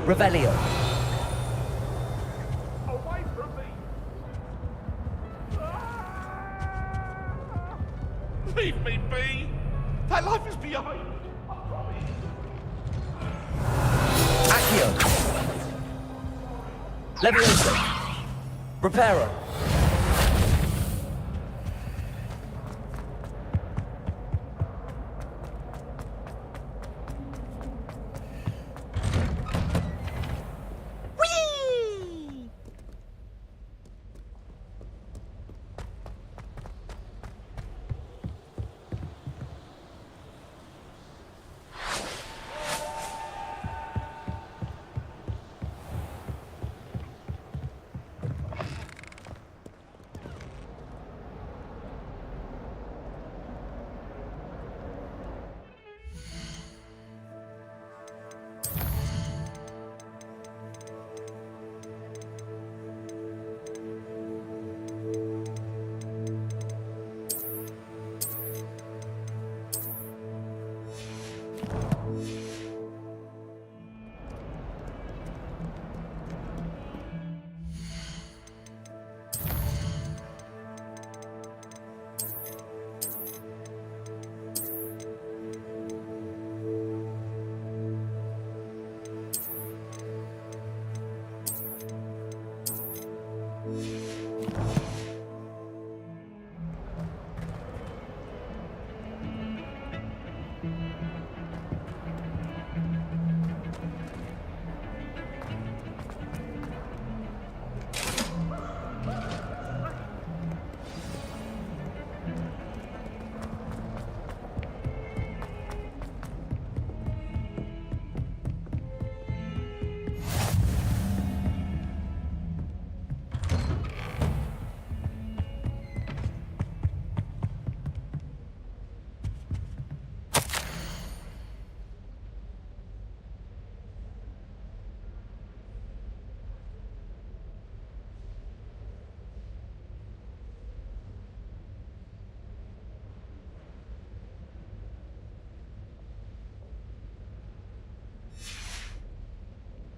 Revelio. Away from me! Leave me be! That life is behind! I promise! Accio. Levioso. Reparo.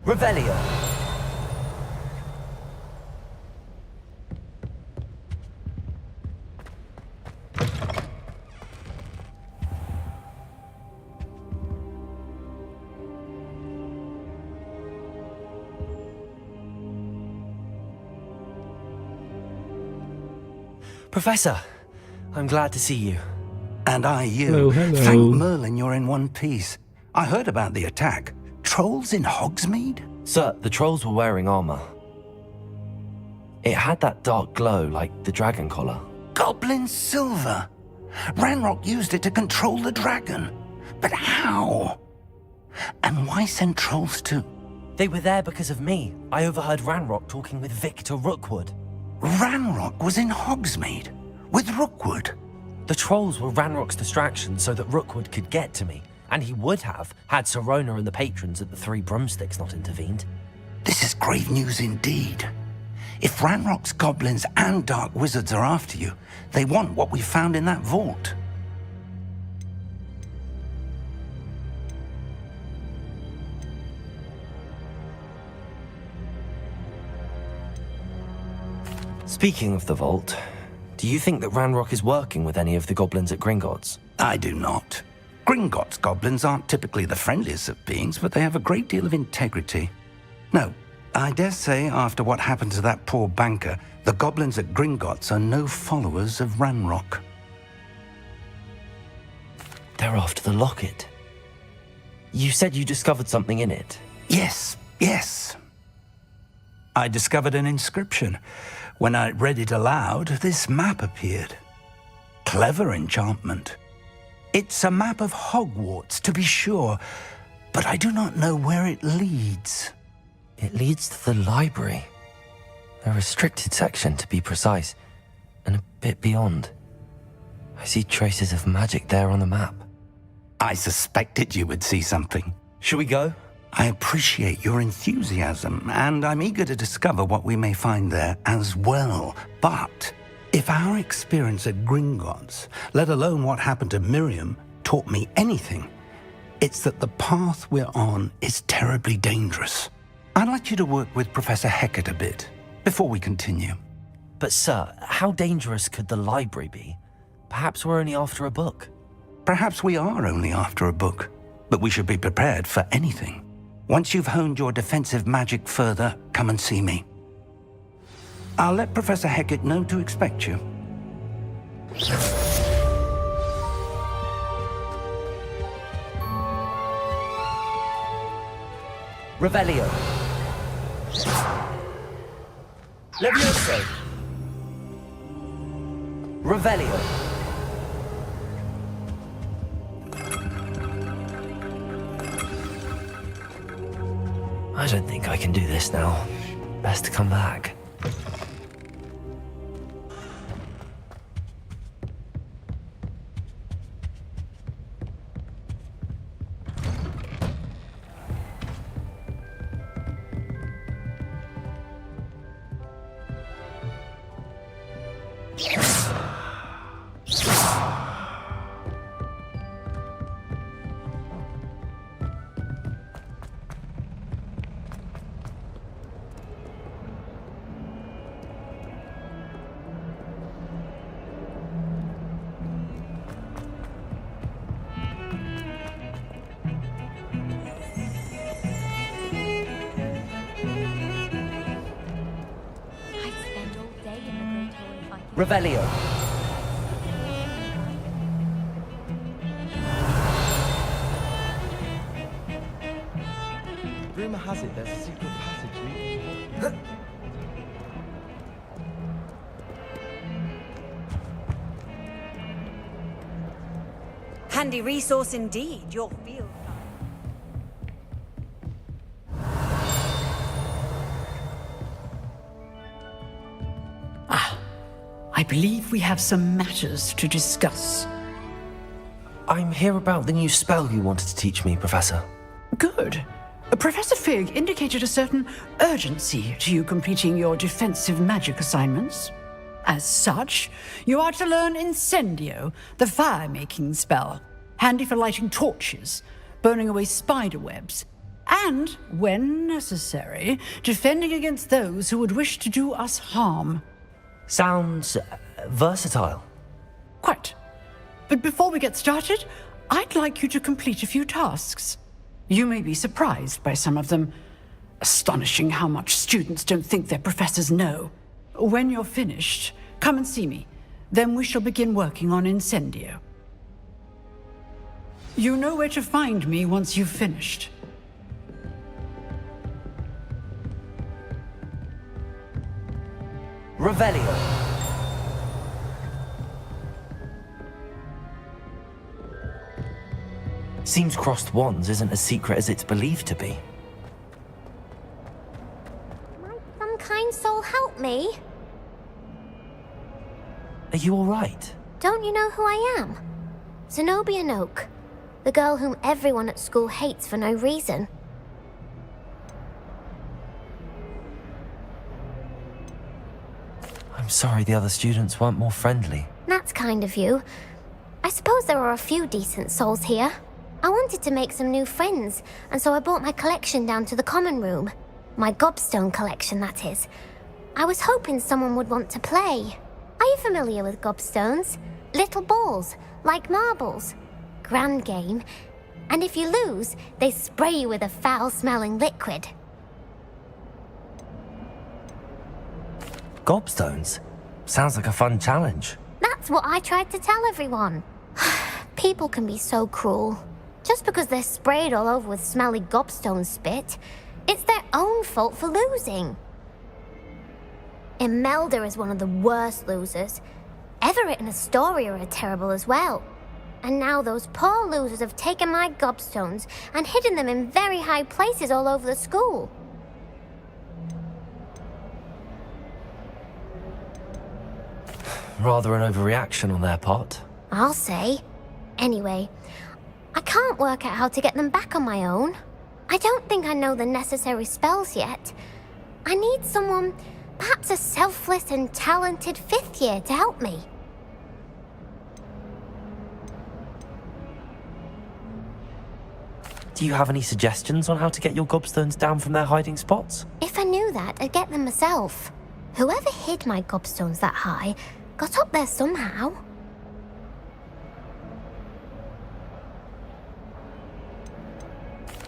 Revelio. Professor, I'm glad to see you. And I you. Hello, hello. Thank Merlin you're in one piece. I heard about the attack. Trolls in Hogsmeade? Sir, the trolls were wearing armor. It had that dark glow like the dragon collar. Goblin silver! Ranrock used it to control the dragon. But how? And why send trolls too? They were there because of me. I overheard Ranrock talking with Victor Rookwood. Ranrock was in Hogsmeade? With Rookwood? The trolls were Ranrock's distraction so that Rookwood could get to me. And he would have, had Sirona and the patrons at the Three Broomsticks not intervened. This is grave news indeed. If Ranrock's goblins and dark wizards are after you, they want what we found in that vault. Speaking of the vault, do you think that Ranrock is working with any of the goblins at Gringotts? I do not. Gringotts goblins aren't typically the friendliest of beings, but they have a great deal of integrity. No, I dare say after what happened to that poor banker, the goblins at Gringotts are no followers of Ranrock. They're after the locket. You said you discovered something in it. Yes. I discovered an inscription. When I read it aloud, this map appeared. Clever enchantment. It's a map of Hogwarts, to be sure, but I do not know where it leads. It leads to the library. A restricted section, to be precise, and a bit beyond. I see traces of magic there on the map. I suspected you would see something. Shall we go? I appreciate your enthusiasm, and I'm eager to discover what we may find there as well. But if our experience at Gringotts, let alone what happened to Miriam, taught me anything, it's that the path we're on is terribly dangerous. I'd like you to work with Professor Hecat a bit, before we continue. But sir, how dangerous could the library be? Perhaps we're only after a book. Perhaps we are only after a book, but we should be prepared for anything. Once you've honed your defensive magic further, come and see me. I'll let Professor Hecat know to expect you. Revelio. Levioso. Revelio. I don't think I can do this now. Best to come back. Revelio. Rumor has it there's a secret passage leading to Handy resource indeed, your field guide. I believe we have some matters to discuss. I'm here about the new spell you wanted to teach me, Professor. Good. Professor Fig indicated a certain urgency to you completing your defensive magic assignments. As such, you are to learn Incendio, the fire-making spell, handy for lighting torches, burning away spider webs, and, when necessary, defending against those who would wish to do us harm. Sounds versatile. Quite. But before we get started, I'd like you to complete a few tasks. You may be surprised by some of them. Astonishing how much students don't think their professors know. When you're finished, come and see me. Then we shall begin working on Incendio. You know where to find me once you've finished. Revelio. Seems crossed wands isn't as secret as it's believed to be. Might some kind soul help me? Are you all right? Don't you know who I am? Zenobia Noak, the girl whom everyone at school hates for no reason. I'm sorry the other students weren't more friendly. That's kind of you. I suppose there are a few decent souls here. I wanted to make some new friends, and so I brought my collection down to the common room. My gobstone collection, that is. I was hoping someone would want to play. Are you familiar with gobstones? Little balls, like marbles. Grand game. And if you lose, they spray you with a foul-smelling liquid. Gobstones? Sounds like a fun challenge. That's what I tried to tell everyone. People can be so cruel. Just because they're sprayed all over with smelly gobstone spit, it's their own fault for losing. Imelda is one of the worst losers. Everett and Astoria are terrible as well. And now those poor losers have taken my gobstones and hidden them in very high places all over the school. Rather an overreaction on their part. I'll say. Anyway, I can't work out how to get them back on my own. I don't think I know the necessary spells yet. I need someone, perhaps a selfless and talented fifth year to help me. Do you have any suggestions on how to get your gobstones down from their hiding spots? If I knew that, I'd get them myself. Whoever hid my gobstones that high got up there somehow.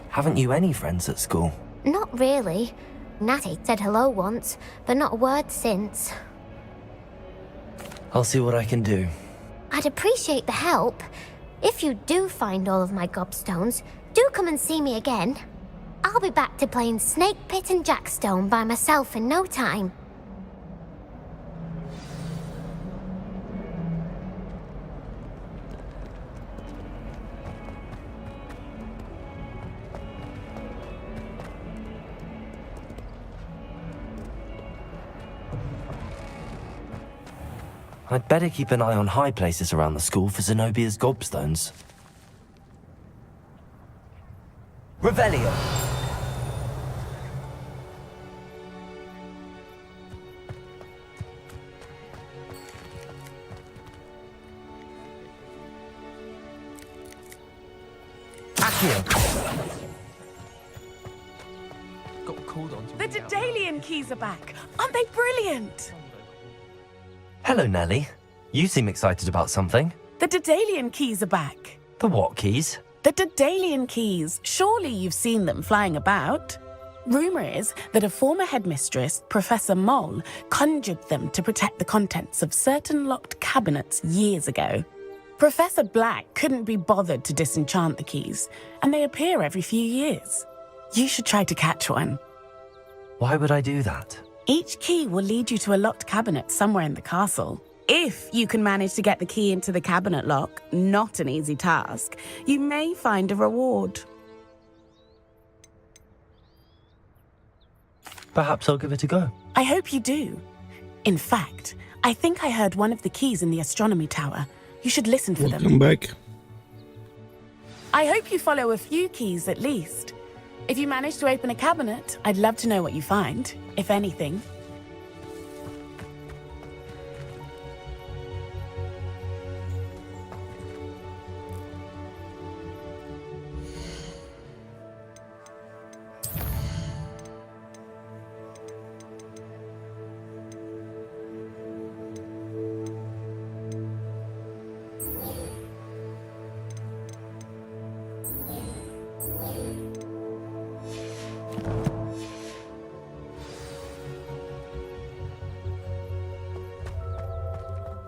Haven't you any friends at school? Not really. Natty said hello once, but not a word since. I'll see what I can do. I'd appreciate the help. If you do find all of my gobstones, do come and see me again. I'll be back to playing Snake Pit and Jackstone by myself in no time. I'd better keep an eye on high places around the school for Zenobia's gobstones. Revelio! Accio! Got called on to The Daedalian keys are back. Aren't they brilliant? Hello, Nellie. You seem excited about something. The Daedalian keys are back. The what keys? The Daedalian keys. Surely you've seen them flying about. Rumour is that a former headmistress, Professor Moll, conjured them to protect the contents of certain locked cabinets years ago. Professor Black couldn't be bothered to disenchant the keys, and they appear every few years. You should try to catch one. Why would I do that? Each key will lead you to a locked cabinet somewhere in the castle. If you can manage to get the key into the cabinet lock, not an easy task, you may find a reward. Perhaps I'll give it a go. I hope you do. In fact, I think I heard one of the keys in the astronomy tower. You should listen for them. Welcome back. I hope you follow a few keys at least. If you manage to open a cabinet, I'd love to know what you find, if anything.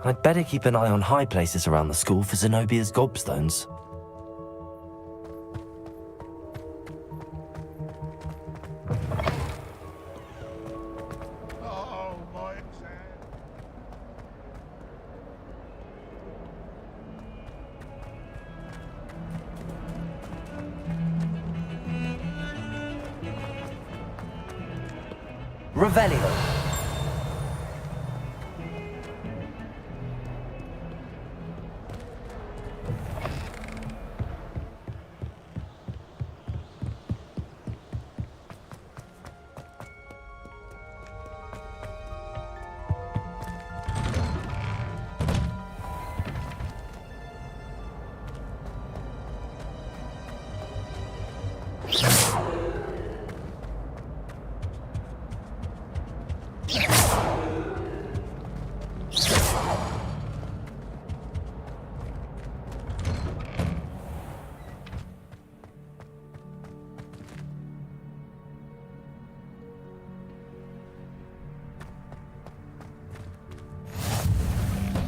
I'd better keep an eye on high places around the school for Zenobia's gobstones. Oh, my exam. Revelio!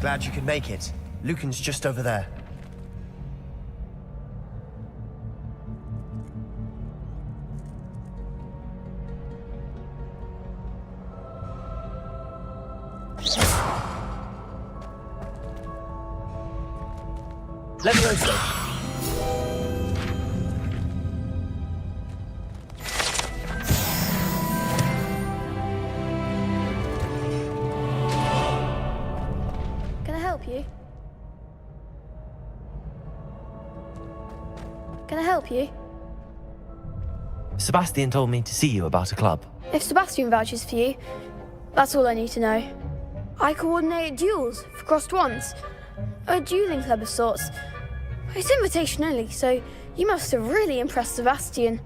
Glad you could make it. Lucan's just over there. Levioso! Can I help you? Can I help you? Sebastian told me to see you about a club. If Sebastian vouches for you, that's all I need to know. I coordinate duels for crossed ones. A dueling club of sorts. It's invitation only, so You must have really impressed Sebastian.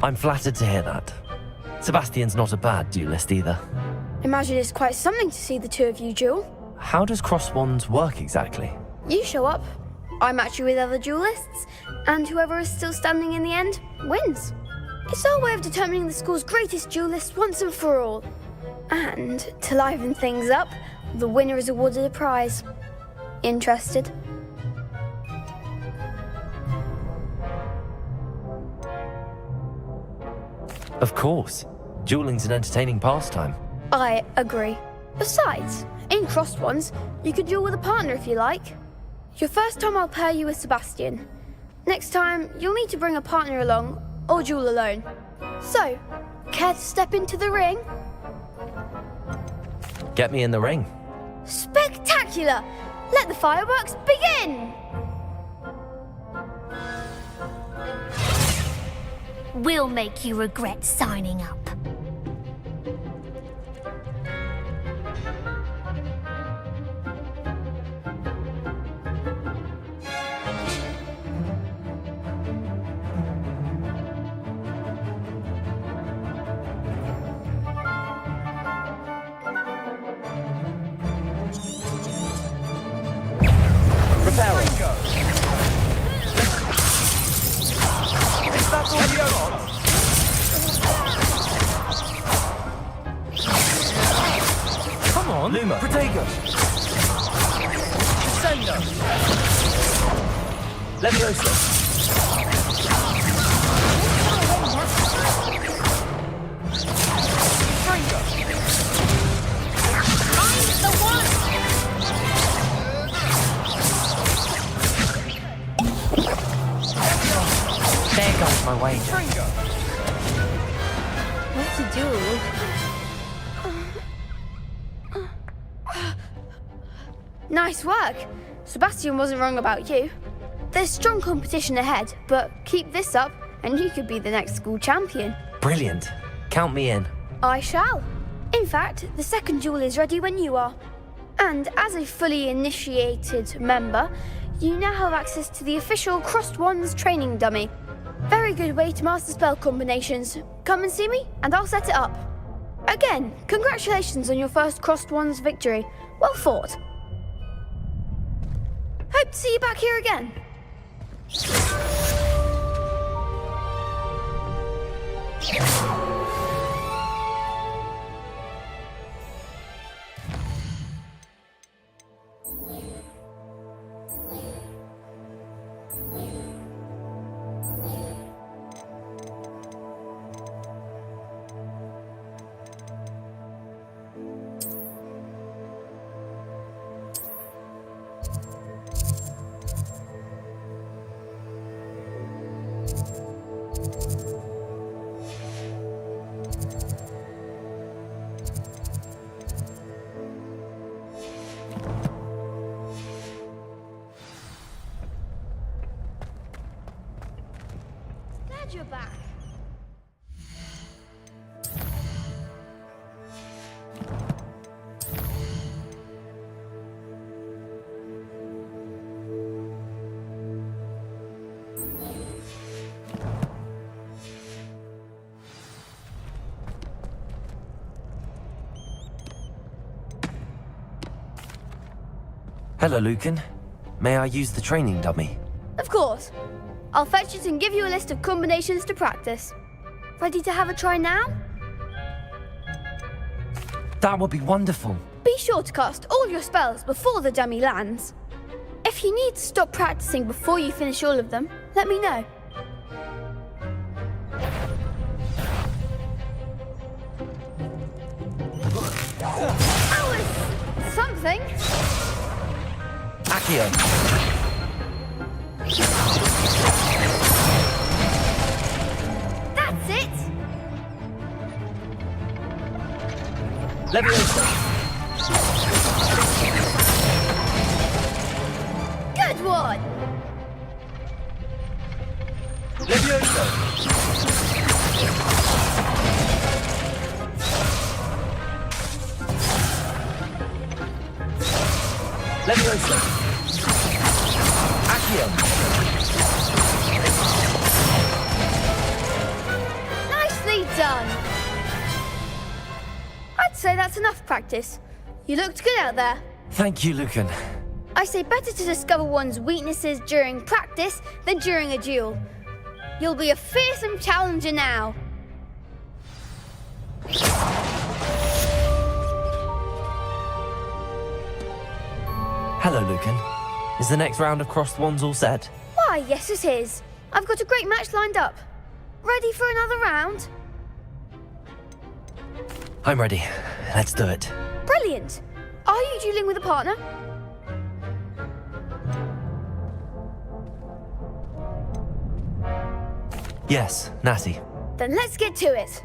I'm flattered to hear that. Sebastian's not a bad duelist either. Imagine it's quite something to see the two of you duel. How does cross wands work exactly? You show up, I match you with other duelists, and whoever is still standing in the end wins. It's our way of determining the school's greatest duelist once and for all. And to liven things up, the winner is awarded a prize. Interested? Of course. Dueling's an entertaining pastime. I agree. Besides, in crossed ones, you could duel with a partner if you like. Your first time I'll pair you with Sebastian. Next time, you'll need to bring a partner along, or duel alone. So, care to step into the ring? Get me in the ring. Spectacular! Let the fireworks begin! We'll make you regret signing up. Come on, Luma. Protego. Sendo. Leviosa. There goes my wager. What to do? Nice work. Sebastian wasn't wrong about you. There's strong competition ahead, but keep this up and you could be the next school champion. Brilliant. Count me in. I shall. In fact, the second duel is ready when you are. And as a fully initiated member, you now have access to the official Crossed Wands training dummy. Very good way to master spell combinations. Come and see me, and I'll set it up. Again, congratulations on your first Crossed Wands victory. Well fought. Hope to see you back here again. Glad you're back. Hello, Lucan. May I use the training dummy? Of course. I'll fetch it and give you a list of combinations to practice. Ready to have a try now? That would be wonderful. Be sure to cast all your spells before the dummy lands. If you need to stop practicing before you finish all of them, let me know. That was something. Accio. That's it. Leviosa. Good one. Leviosa. Leviosa. that's enough practice. You looked good out there. Thank you, Lucan. I say better to discover one's weaknesses during practice than during a duel. You'll be a fearsome challenger now. Hello, Lucan. Is the next round of crossed wands all set? Why, yes it is. I've got a great match lined up. Ready for another round? I'm ready. Let's do it. Brilliant. Are you dueling with a partner? Yes, Natty. Then let's get to it.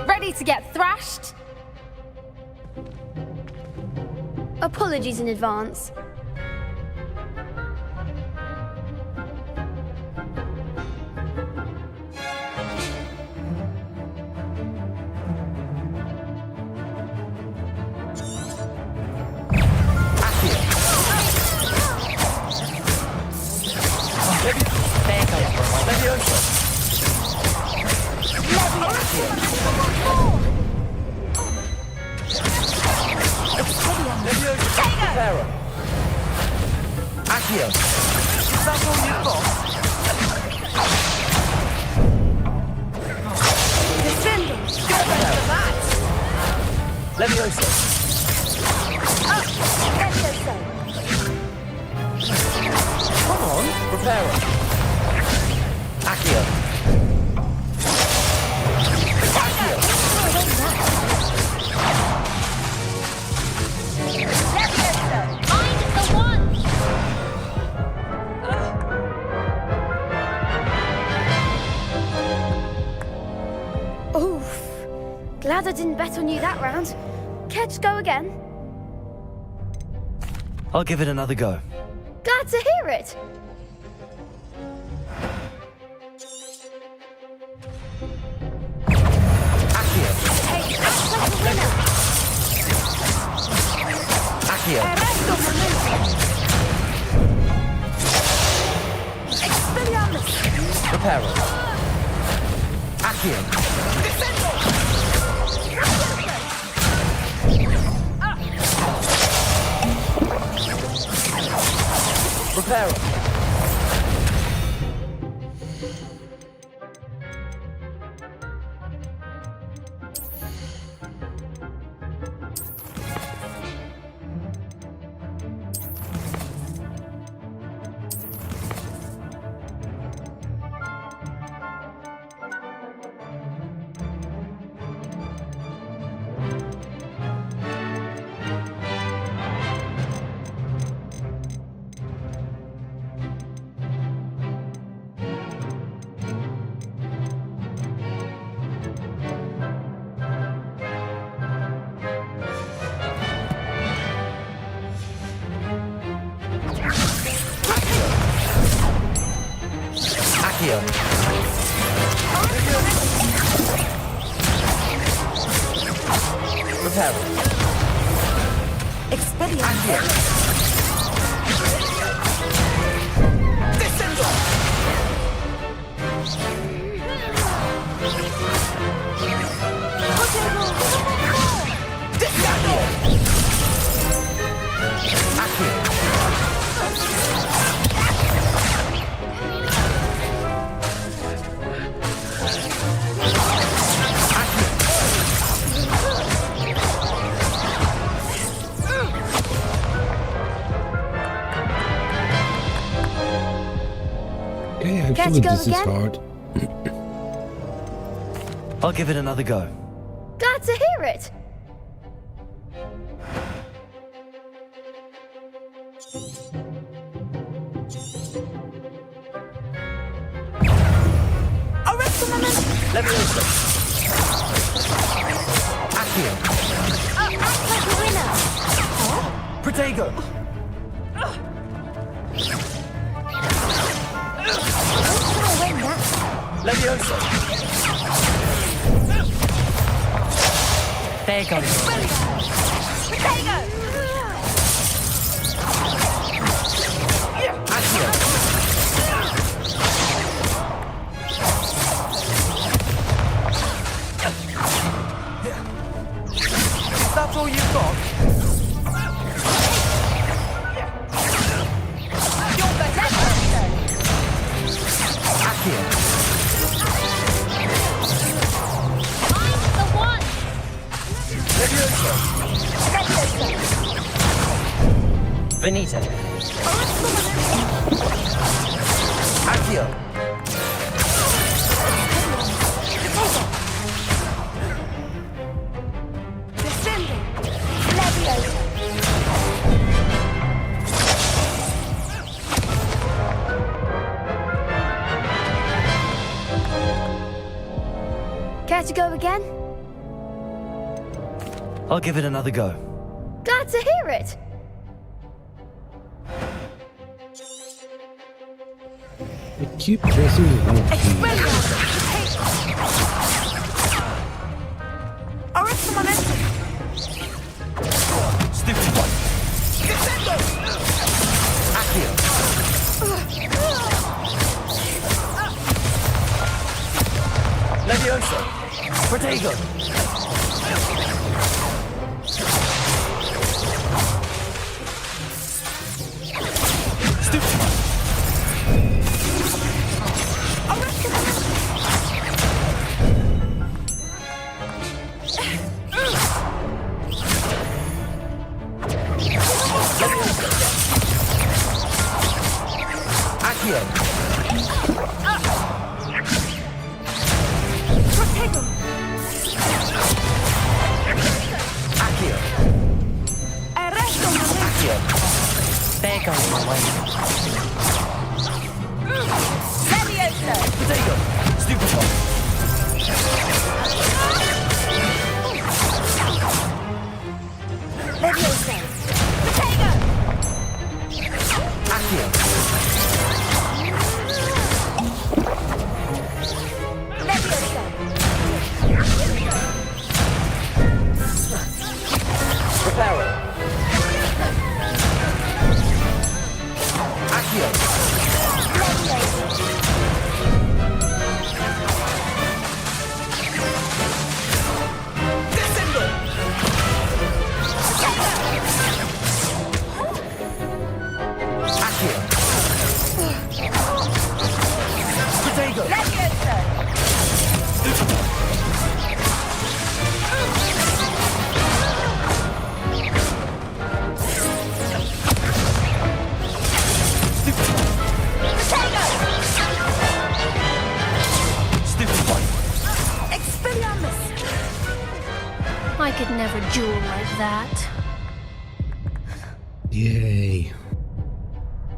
Ready to get thrashed? Apologies in advance. Oof. Glad I didn't bet on you that round. Care to go again? I'll give it another go. Glad to hear it. Reparo. Accio. Reparo. Care to go again? Hard. I'll give it another go. Glad to hear it. Let me listen. Accio. Act like a winner. Protego. Levioso. There goes. Protego! Accio. Finito. Accio. Descending. Leviosa. Care to go again? I'll give it another go. Glad to hear it. I keep pressing the wrong key. Arrest momentum. Stupid one. Descendo. Accio. Leviosa. Protego. Stupid one. Accio. Protego. Accio. Arresto momentum. Accio. There goes my way. Leviosa. Protego. Stupid one. Leviosa. Protego. Accio. Leviosa. Reparo. Accio. Descendo. Accio. Protego. Leviosa. Stupid one. Expelliarmus. I could never duel like that. Yay.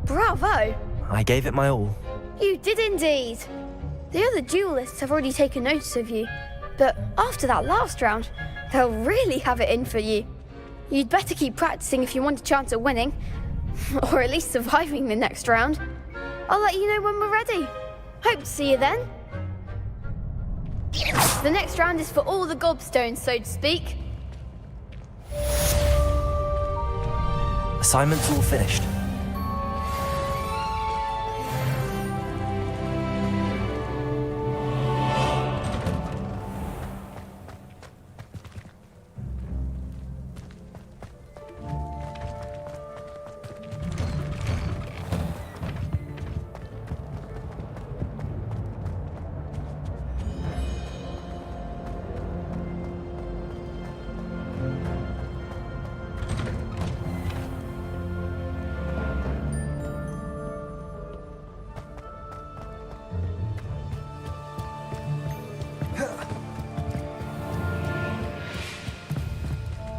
Bravo. I gave it my all. You did indeed. The other duelists have already taken notice of you, but after that last round, they'll really have it in for you. You'd better keep practicing if you want a chance at winning, or at least surviving the next round. I'll let you know when we're ready. Hope to see you then. The next round is for all the gobstones, so to speak. Assignment's all finished.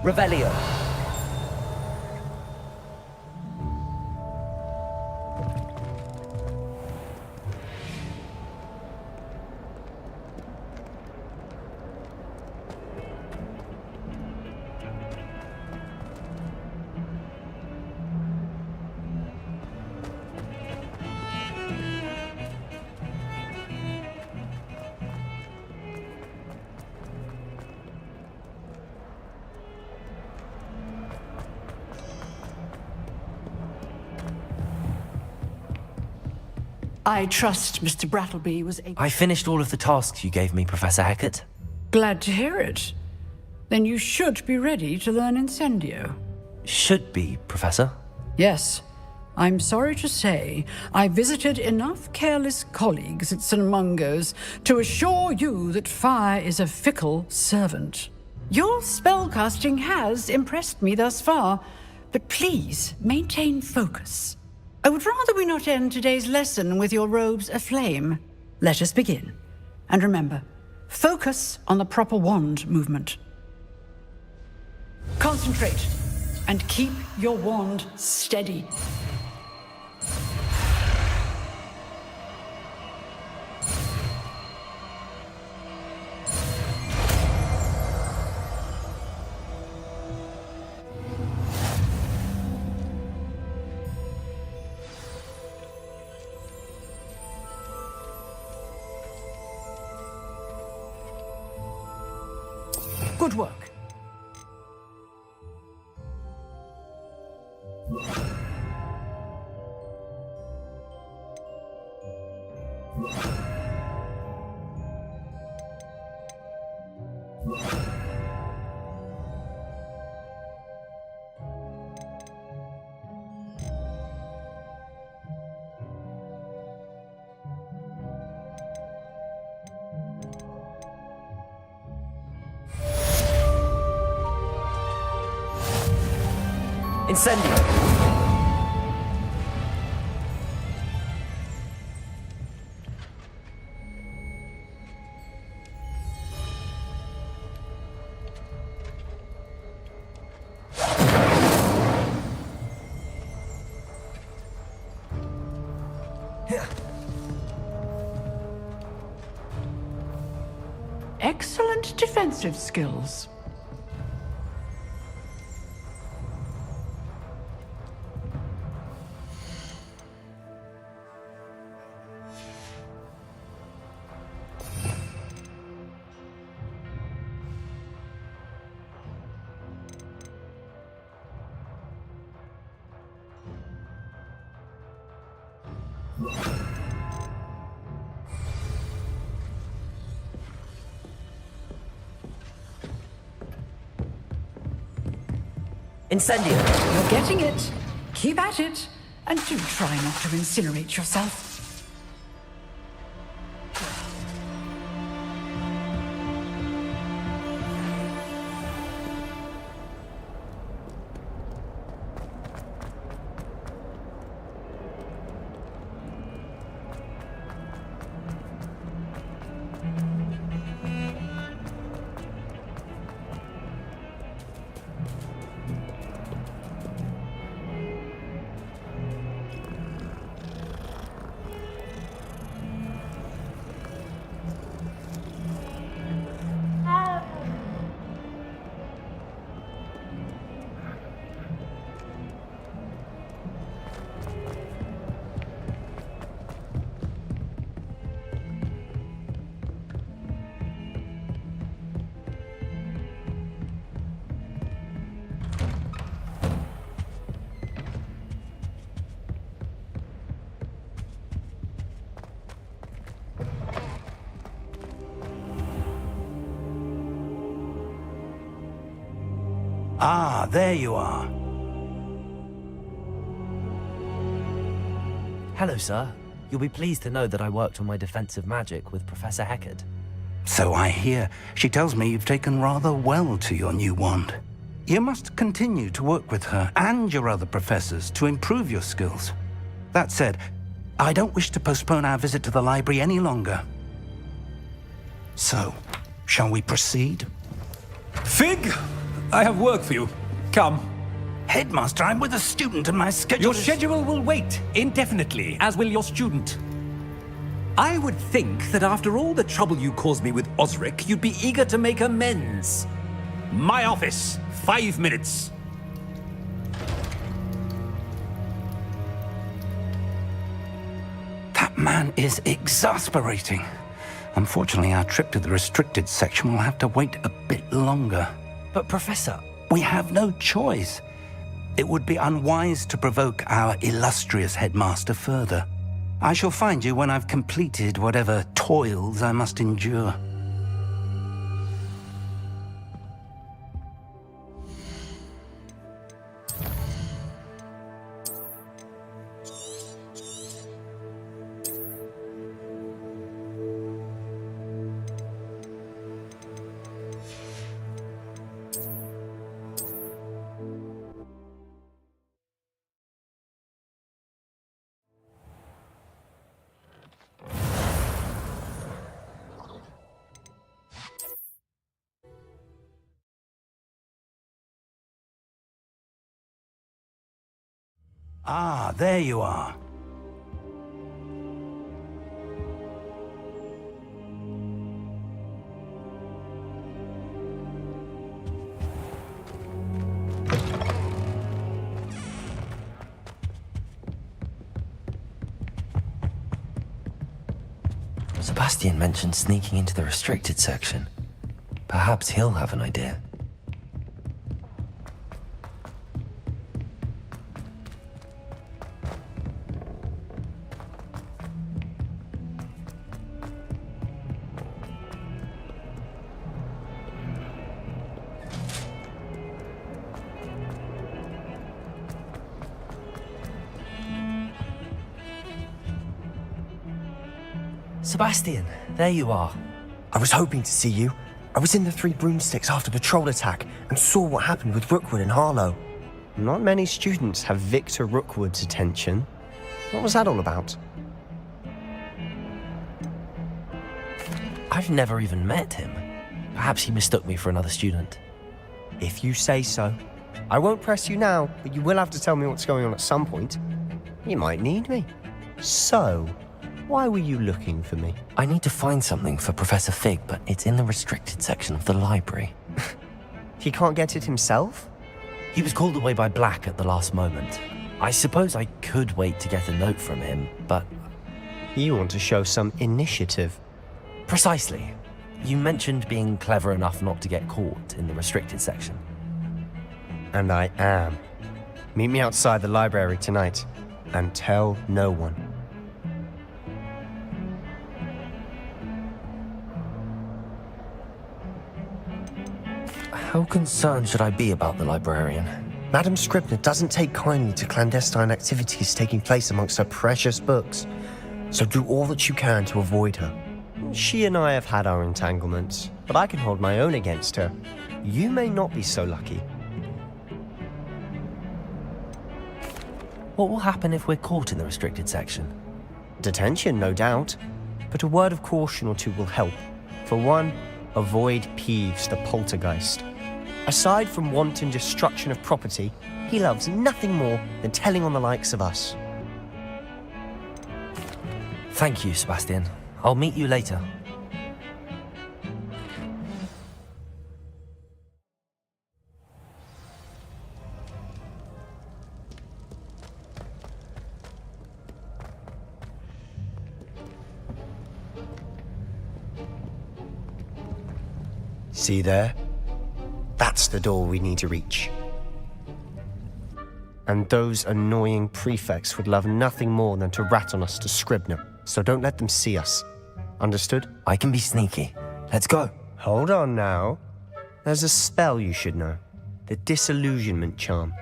Revelio. I trust Mr. Brattleby was able... I finished all of the tasks you gave me, Professor Hackett. Glad to hear it. Then you should be ready to learn Incendio. Should be, Professor. Yes. I'm sorry to say, I visited enough careless colleagues at St. Mungo's to assure you that fire is a fickle servant. Your spellcasting has impressed me thus far, but please maintain focus. I would rather we not end today's lesson with your robes aflame. Let us begin. And remember, focus on the proper wand movement. Concentrate, and keep your wand steady. Good work. Incendio. Excellent defensive skills. Incendio. You're getting it. Keep at it. And do try not to incinerate yourself. Ah, there you are. Hello, sir. You'll be pleased to know that I worked on my defensive magic with Professor Heckard. So I hear. She tells me you've taken rather well to your new wand. You must continue to work with her and your other professors to improve your skills. That said, I don't wish to postpone our visit to the library any longer. So, shall we proceed? Fig, I have work for you. Come. Headmaster, I'm with a student and my schedule Your is... schedule will wait indefinitely, as will your student. I would think that after all the trouble you caused me with Osric, you'd be eager to make amends. My office, 5 minutes. That man is exasperating. Unfortunately, our trip to the restricted section will have to wait a bit longer. But, Professor... We have no choice. It would be unwise to provoke our illustrious headmaster further. I shall find you when I've completed whatever toils I must endure. Ah, there you are. Sebastian mentioned sneaking into the restricted section. Perhaps he'll have an idea. Sebastian, there you are. I was hoping to see you. I was in the Three Broomsticks after patrol attack and saw what happened with Rookwood and Harlow. Not many students have Victor Rookwood's attention. What was that all about? I've never even met him. Perhaps he mistook me for another student. If you say so. I won't press you now, but you will have to tell me what's going on at some point. You might need me. So, why were you looking for me? I need to find something for Professor Fig, but it's in the restricted section of the library. He can't get it himself? He was called away by Black at the last moment. I suppose I could wait to get a note from him, but... You want to show some initiative. Precisely. You mentioned being clever enough not to get caught in the restricted section. And I am. Meet me outside the library tonight, and tell no one. How concerned should I be about the librarian? Madam Scribner doesn't take kindly to clandestine activities taking place amongst her precious books, so do all that you can to avoid her. She and I have had our entanglements, but I can hold my own against her. You may not be so lucky. What will happen if we're caught in the restricted section? Detention, no doubt, but a word of caution or two will help. For one, avoid Peeves the poltergeist. Aside from wanton destruction of property, he loves nothing more than telling on the likes of us. Thank you, Sebastian. I'll meet you later. See there? That's the door we need to reach. And those annoying prefects would love nothing more than to rat on us to Scribner, so don't let them see us. Understood? I can be sneaky. Let's go. Hold on now. There's a spell you should know. The Disillusionment Charm.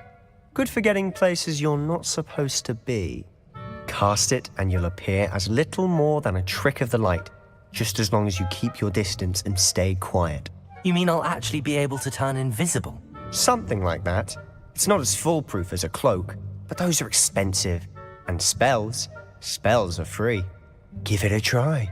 Good for getting places you're not supposed to be. Cast it and you'll appear as little more than a trick of the light, just as long as you keep your distance and stay quiet. You mean I'll actually be able to turn invisible? Something like that. It's not as foolproof as a cloak, but those are expensive. And spells are free. Give it a try.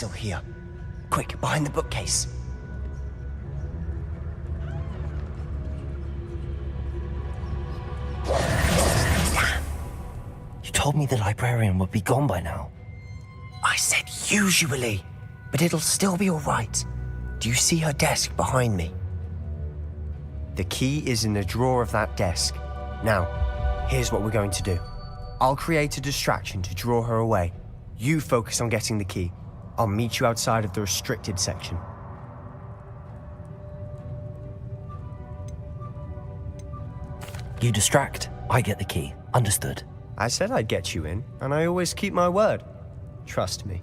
still here. Quick, behind the bookcase. Damn! You told me the librarian would be gone by now. I said usually, but it'll still be all right. Do you see her desk behind me? The key is in the drawer of that desk. Now, here's what we're going to do. I'll create a distraction to draw her away. You focus on getting the key. I'll meet you outside of the restricted section. You distract, I get the key. Understood. I said I'd get you in, and I always keep my word. Trust me.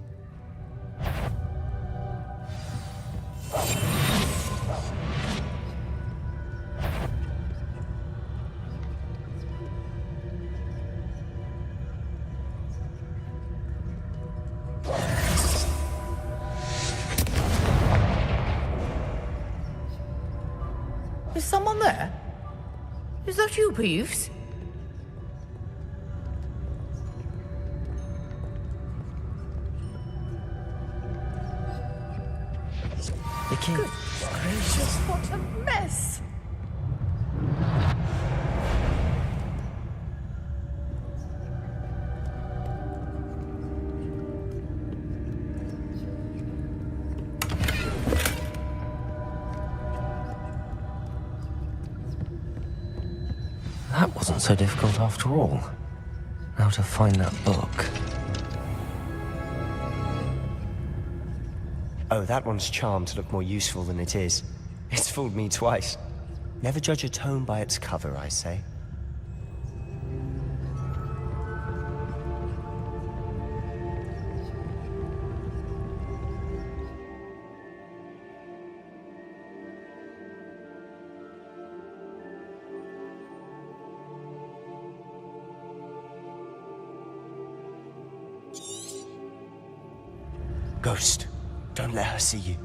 Is someone there? Is that you, Peeves? The key. Goodness gracious, what a mess! That wasn't so difficult after all. Now to find that book. Oh, that one's charmed to look more useful than it is. It's fooled me twice. Never judge a tome by its cover, I say. Ghost, don't let her see you.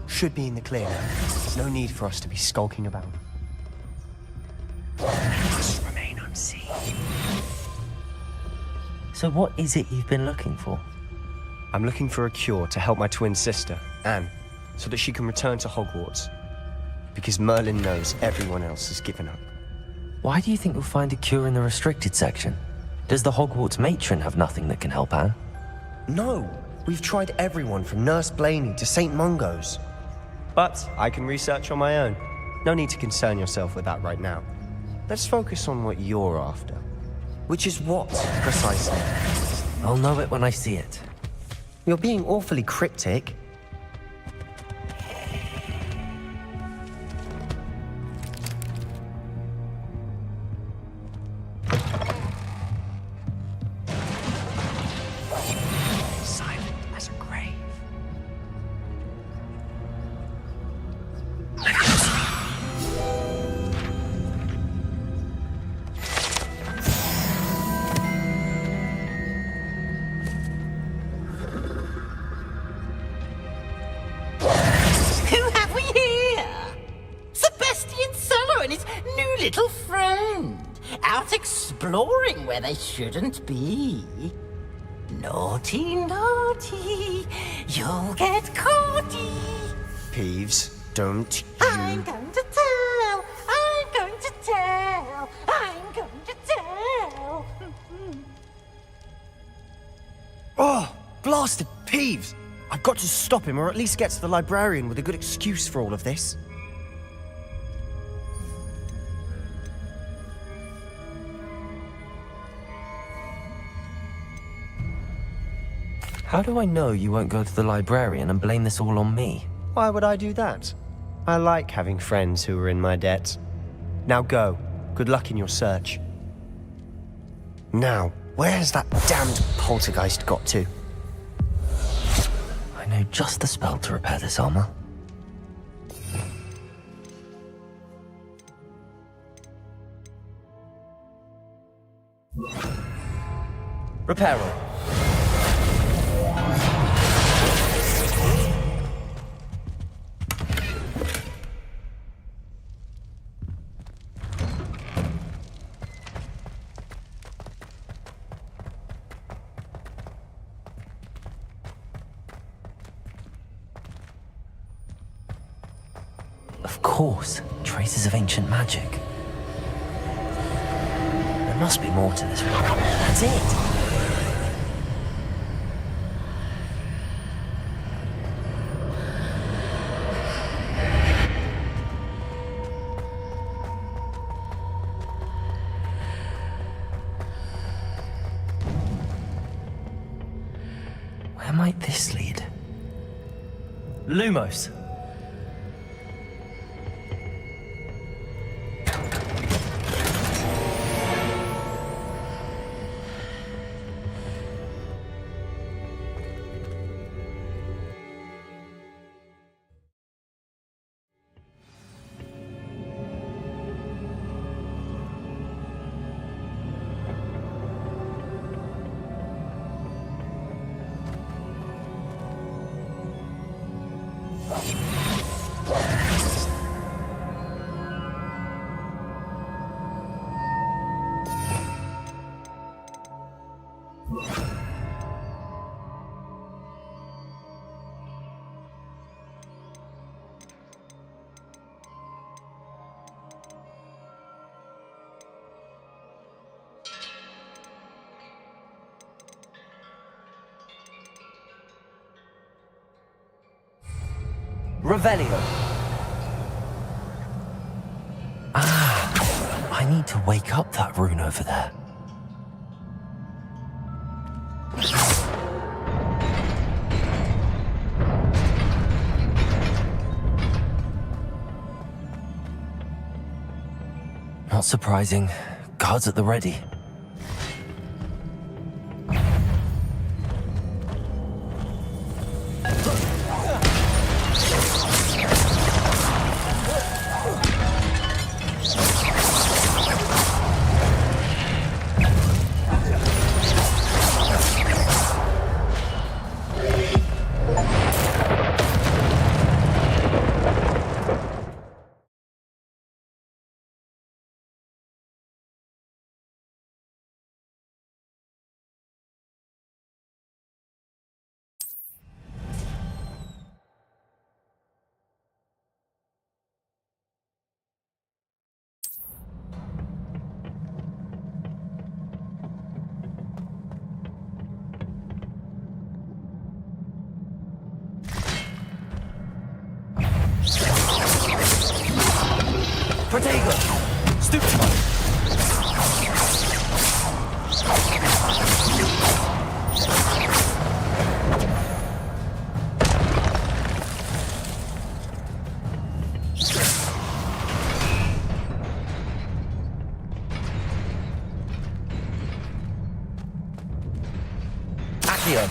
Should be in the clear now. No need for us to be skulking about. Must remain unseen. So what is it you've been looking for? I'm looking for a cure to help my twin sister, Anne, so that she can return to Hogwarts. Because Merlin knows everyone else has given up. Why do you think you'll find a cure in the restricted section? Does the Hogwarts matron have nothing that can help Anne? No, we've tried everyone from Nurse Blaney to St. Mungo's. But I can research on my own. No need to concern yourself with that right now. Let's focus on what you're after. Which is what, precisely? I'll know it when I see it. You're being awfully cryptic. Silent as a grave. Little friend, out exploring where they shouldn't be. Naughty, naughty, you'll get caughty. Peeves, don't you... I'm going to tell, I'm going to tell, I'm going to tell. Oh, blasted Peeves! I've got to stop him, or at least get to the librarian with a good excuse for all of this. How do I know you won't go to the librarian and blame this all on me? Why would I do that? I like having friends who are in my debt. Now go. Good luck in your search. Now, where's that damned poltergeist got to? I know just the spell to repair this armor. Repair all. Of course, traces of ancient magic. There must be more to this. That's it! Where might this lead? Lumos! Revelio. Ah, I need to wake up that rune over there. Not surprising. Guards at the ready. Protego! Stoop to one! Accio!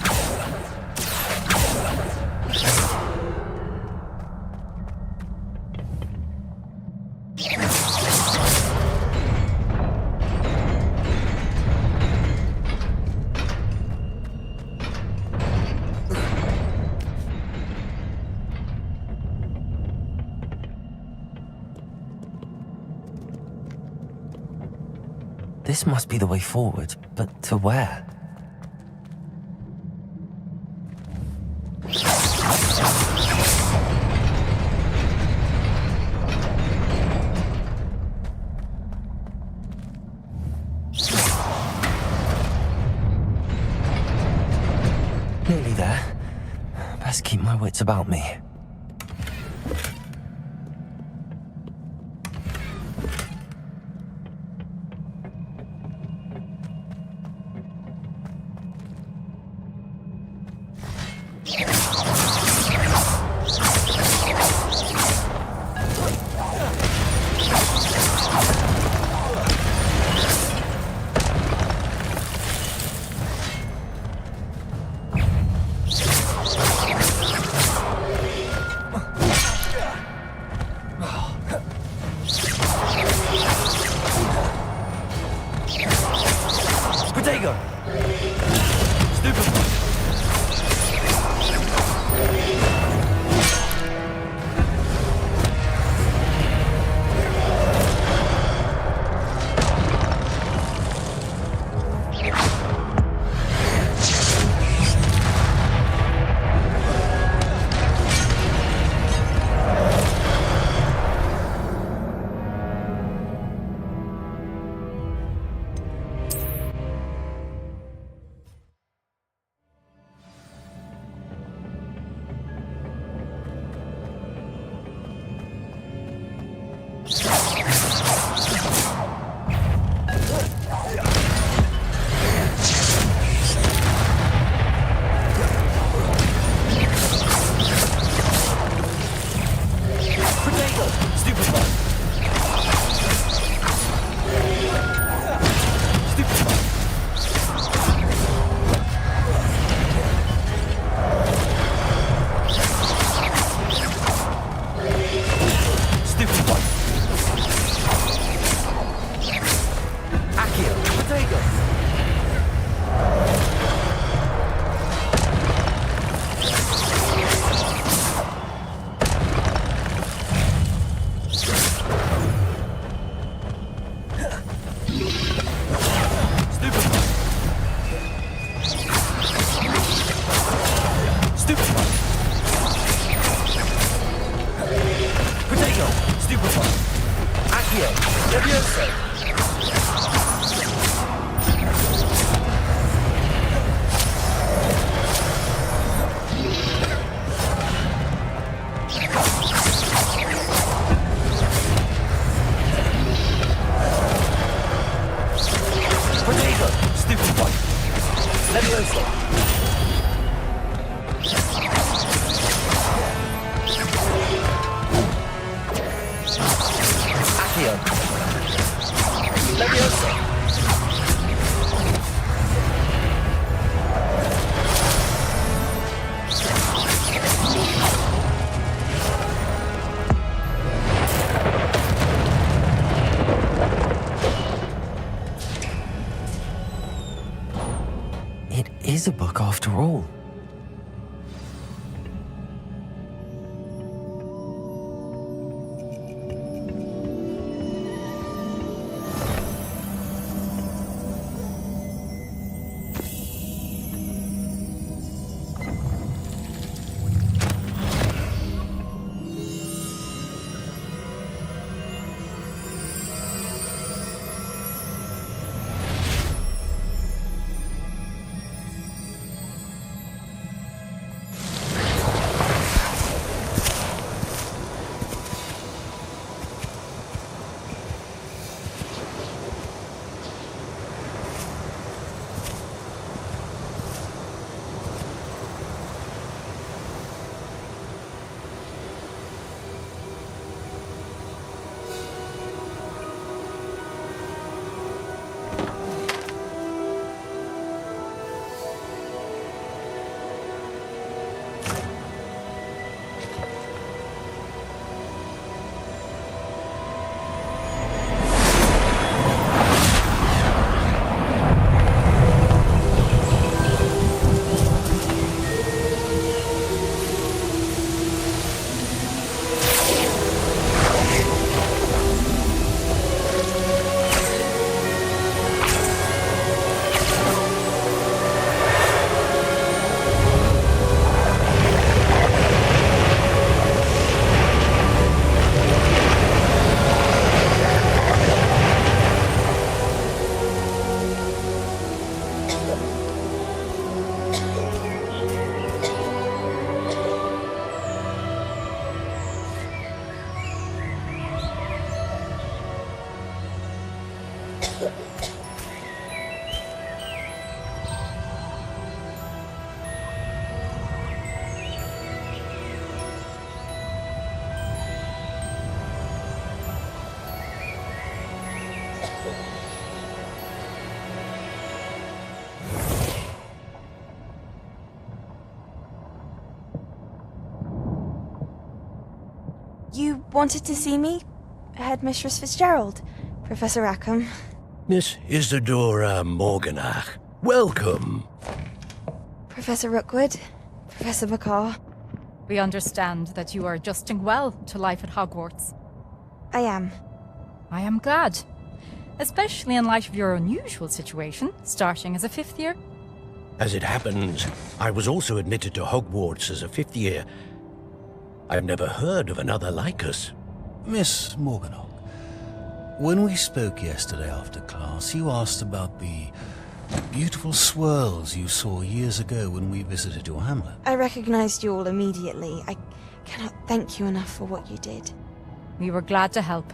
This must be the way forward, but to where? Nearly there. Best keep my wits about me. Is a book after all. You wanted to see me? Headmistress Fitzgerald, Professor Rackham. Miss Isidora Morganach, Welcome. Professor Rookwood, Professor McCaw. We understand that you are adjusting well to life at Hogwarts. I am. I am glad. Especially in light of your unusual situation, starting as a 5th year. As it happens, I was also admitted to Hogwarts as a 5th year. I've never heard of another like us. Miss Morganach, when we spoke yesterday after class, you asked about the beautiful swirls you saw years ago when we visited your hamlet. I recognized you all immediately. I cannot thank you enough for what you did. We were glad to help.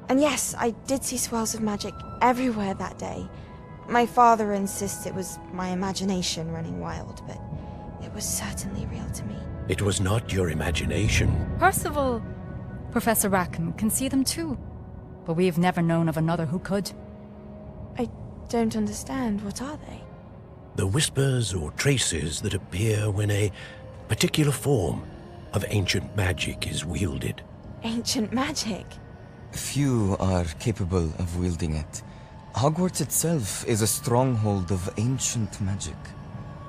And yes, I did see swirls of magic everywhere that day. My father insists it was my imagination running wild, but it was certainly real to me. It was not your imagination. Percival, Professor Rackham can see them too. But we've never known of another who could. I don't understand. What are they? The whispers or traces that appear when a particular form of ancient magic is wielded. Ancient magic? Few are capable of wielding it. Hogwarts itself is a stronghold of ancient magic.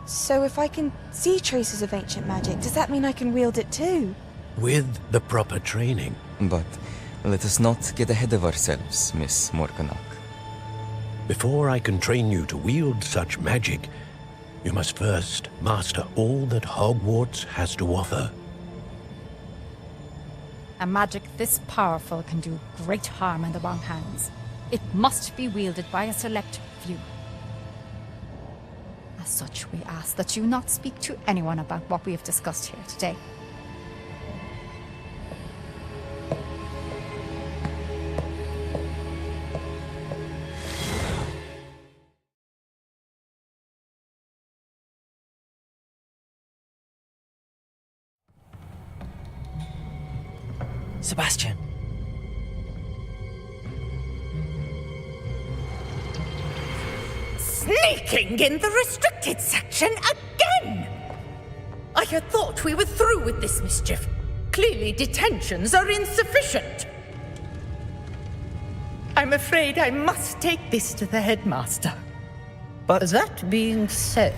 So if I can see traces of ancient magic, does that mean I can wield it too? With the proper training. But let us not get ahead of ourselves, Miss Morganach. Before I can train you to wield such magic, you must first master all that Hogwarts has to offer. A magic this powerful can do great harm in the wrong hands. It must be wielded by a select few. As such, we ask that you not speak to anyone about what we have discussed here today. Sebastian. Sneaking in the restricted section again! I had thought we were through with this mischief. Clearly detentions are insufficient. I'm afraid I must take this to the headmaster. But that being said,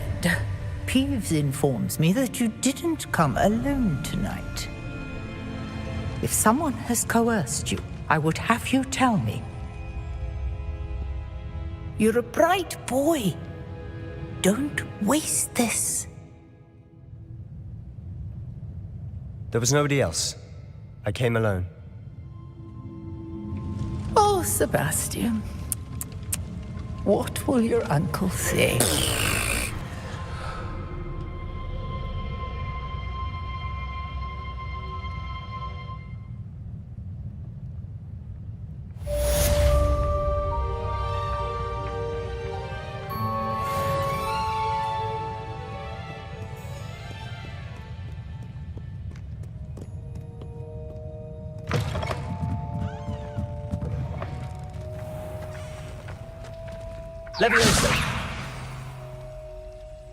Peeves informs me that you didn't come alone tonight. If someone has coerced you, I would have you tell me. You're a bright boy. Don't waste this. There was nobody else. I came alone. Oh, Sebastian. What will your uncle say? Leviosa.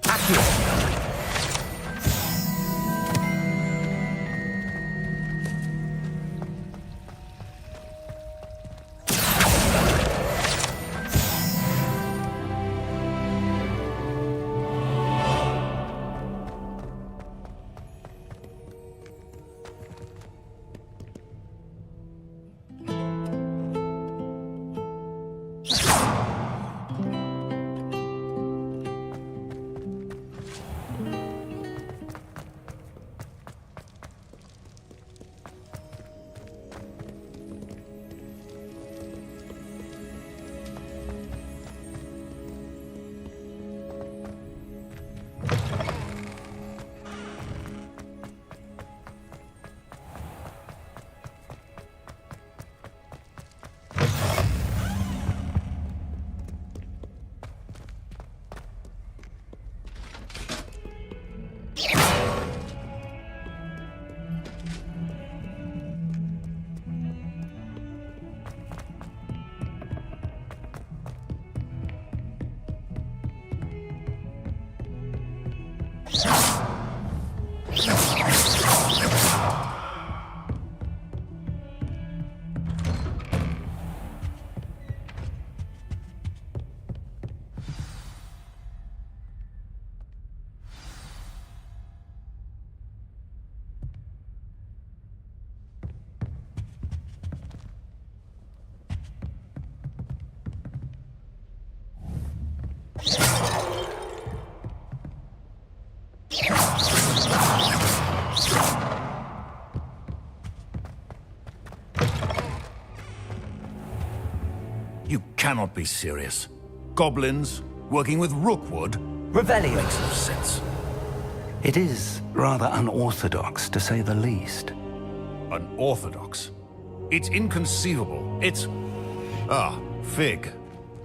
Accio. cannot be serious. Goblins working with Rookwood? Revelio. Makes no sense. It is rather unorthodox, to say the least. Unorthodox? It's inconceivable. It's... Ah, Fig.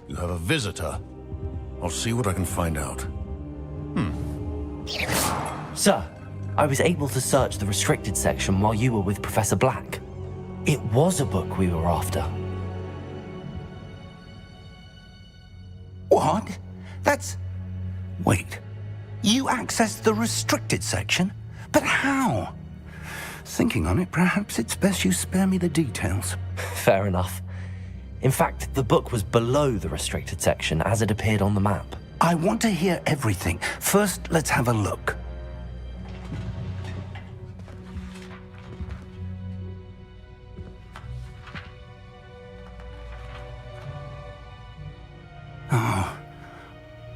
You have a visitor. I'll see what I can find out. Sir, I was able to search the restricted section while you were with Professor Black. It was a book we were after. What? That's... Wait. You accessed the restricted section? But how? Thinking on it, perhaps it's best you spare me the details. Fair enough. In fact, the book was below the restricted section as it appeared on the map. I want to hear everything. First, let's have a look.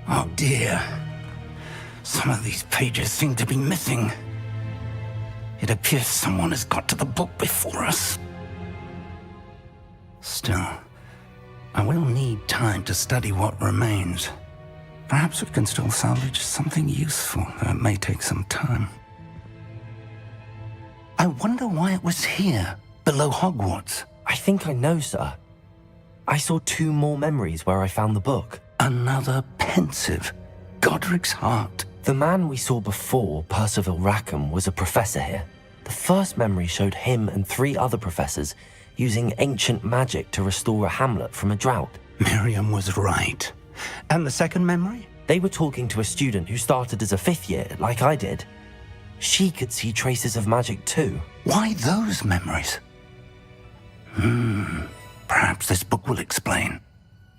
Oh dear. Some of these pages seem to be missing. It appears someone has got to the book before us. Still, I will need time to study what remains. Perhaps we can still salvage something useful, though it may take some time. I wonder why it was here, below Hogwarts. I think I know, sir. I saw 2 more memories where I found the book. Another pensive. Godric's heart. The man we saw before, Percival Rackham, was a professor here. The first memory showed him and 3 other professors using ancient magic to restore a hamlet from a drought. Miriam was right. And the second memory? They were talking to a student who started as a 5th year, like I did. She could see traces of magic too. Why those memories? Perhaps this book will explain.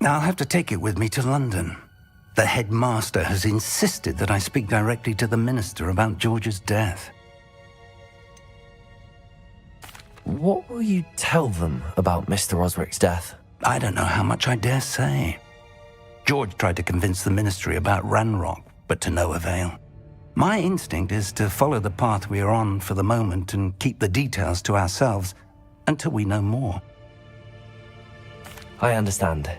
I'll have to take it with me to London. The headmaster has insisted that I speak directly to the minister about George's death. What will you tell them about Mr. Osric's death? I don't know how much I dare say. George tried to convince the ministry about Ranrock, but to no avail. My instinct is to follow the path we are on for the moment and keep the details to ourselves until we know more. I understand.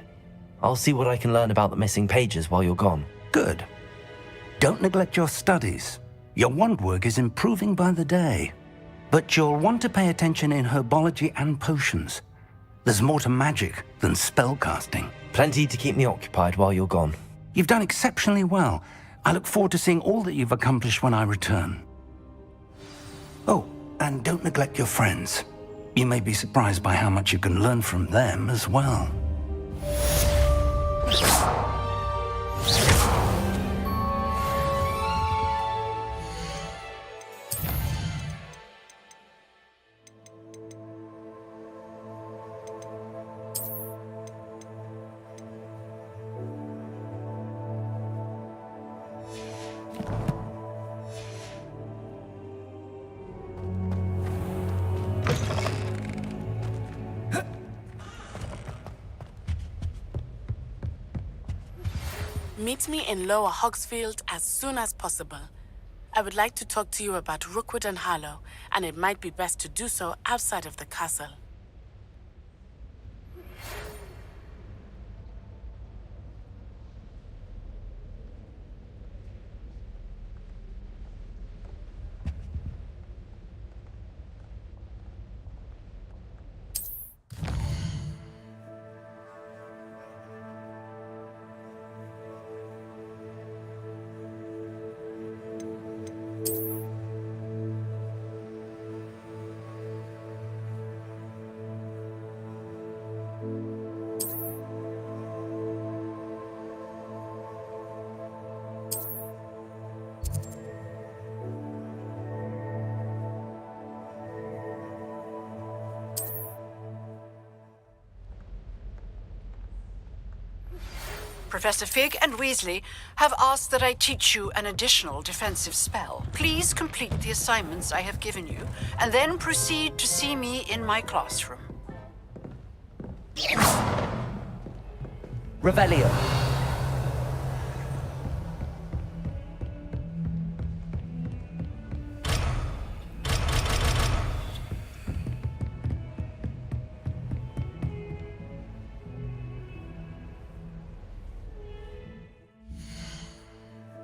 I'll see what I can learn about the missing pages while you're gone. Good. Don't neglect your studies. Your wand work is improving by the day. But you'll want to pay attention in herbology and potions. There's more to magic than spellcasting. Plenty to keep me occupied while you're gone. You've done exceptionally well. I look forward to seeing all that you've accomplished when I return. Oh, and don't neglect your friends. You may be surprised by how much you can learn from them as well. Meet me in Lower Hogsfield as soon as possible. I would like to talk to you about Rookwood and Harlow, and it might be best to do so outside of the castle. Professor Fig and Weasley have asked that I teach you an additional defensive spell. Please complete the assignments I have given you, and then proceed to see me in my classroom. Revelio.